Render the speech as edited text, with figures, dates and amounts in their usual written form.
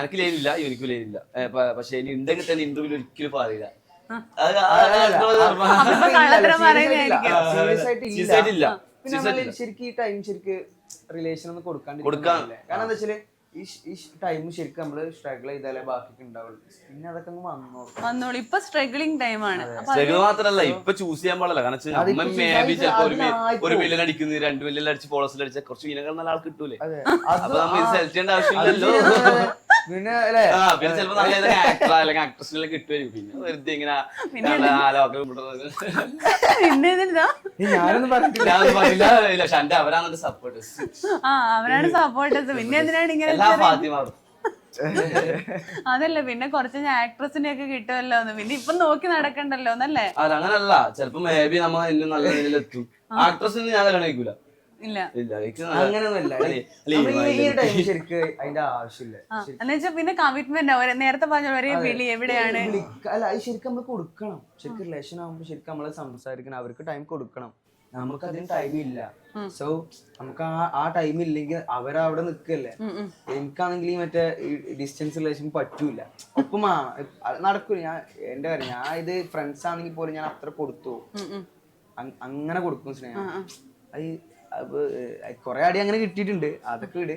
എനിക്ക് ലൈനില്ല എനിക്കും ലൈനില്ല. പക്ഷെ ഇനി ഉണ്ടെങ്കിൽ തന്നെ ഇന്റർവ്യൂവിൽ ഒരിക്കലും പറയില്ല. സീരിയസ് ആയിട്ടില്ല. പിന്നെ ശരിക്കും ഈ ടൈം ശരിക്ക് റിലേഷൻ ഒന്നും കൊടുക്കാണ്ടിരിക്കാൻ. കാരണം എന്താ വെച്ചാല് ഈ ടൈം ശരിക്കും നമ്മള് സ്ട്രഗിൾ ചെയ്താലേ ബാക്കി ഉണ്ടാവുള്ളൂ. പിന്നെ അതൊക്കെ വന്നോളൂ. ഇപ്പൊ സ്ട്രഗിളിംഗ് ടൈമാണ്. സ്ട്രഗിൾ മാത്രല്ല ഇപ്പൊ ചൂസ് ചെയ്യാൻ പാടില്ല. കാരണം ചിലപ്പോ ഒരു വില്ലൻ അടിക്കുന്നു, 2 വില്ലൻ അടിച്ച് പോളസിൽ അടിച്ച കുറച്ച് ഇതിനേക്കാൾ നല്ല ആൾ കിട്ടൂലേ. അപ്പൊ നമ്മൾ ഇത് സെലക്ട് ചെയ്യേണ്ട ആവശ്യമില്ലല്ലോ. പിന്നെ പിന്നെ ചിലപ്പോ നല്ല ആക്ടർ അല്ലെങ്കിൽ ആക്ട്രസിനെല്ലാം കിട്ടുമായിരിക്കും. പിന്നെ വെറുതെ ഇങ്ങനെ ഞാനൊന്നും പറഞ്ഞിട്ടില്ല. പക്ഷെ എന്റെ അവരാണ് സപ്പോർട്ട്. അവരാണ് സപ്പോർട്ടേഴ്സ്. പിന്നെ എന്തിനാണ് ഇങ്ങനെ അതല്ല പിന്നെ കുറച്ച് ആക്ട്രസിനെ ഒക്കെ കിട്ടുമല്ലോ. പിന്നെ ഇപ്പൊ നോക്കി നടക്കണ്ടല്ലോ എന്നല്ലേ? അങ്ങനല്ല, ചിലപ്പോ മേ ബി നമ്മ നല്ല നിലയിലെത്തും. ആക്ട്രസിന് ഞാൻ കല്യാണം കഴിക്കൂല. ഇല്ല അങ്ങനെയൊന്നുമല്ല. ശരിക്ക് അതിന്റെ ആവശ്യമില്ല. എന്നുവെച്ചാ പിന്നെ കമ്മിറ്റ്മെന്റ് നേരത്തെ പറഞ്ഞ ഒരേ വിളി എവിടെയാണ്. അല്ല അത് ശരിക്കും നമ്മൾ കൊടുക്കണം. ശരിക്കും റിലേഷൻ ആകുമ്പോൾ ശരിക്കും നമ്മള് സംസാരിക്കണം, അവർക്ക് ടൈം കൊടുക്കണം. നമുക്ക് അതിന് ടൈം ഇല്ല. സോ നമുക്ക് ആ ടൈം ഇല്ലെങ്കിൽ അവരവിടെ നിൽക്കല്ലേ. എനിക്കാണെങ്കിൽ ഈ മറ്റേ ഡിസ്റ്റൻസ് റിലേഷൻ പറ്റൂല. ഒപ്പം നടക്കൂല. എന്റെ കാര്യം ഞാൻ ഇത് ഫ്രണ്ട്സ് ആണെങ്കിൽ പോലും ഞാൻ അത്ര കൊടുത്തു അങ്ങനെ കൊടുക്കും സ്നേഹം. അത് കൊറേ അടി അങ്ങനെ കിട്ടിയിട്ടുണ്ട്. അതൊക്കെ ഇട്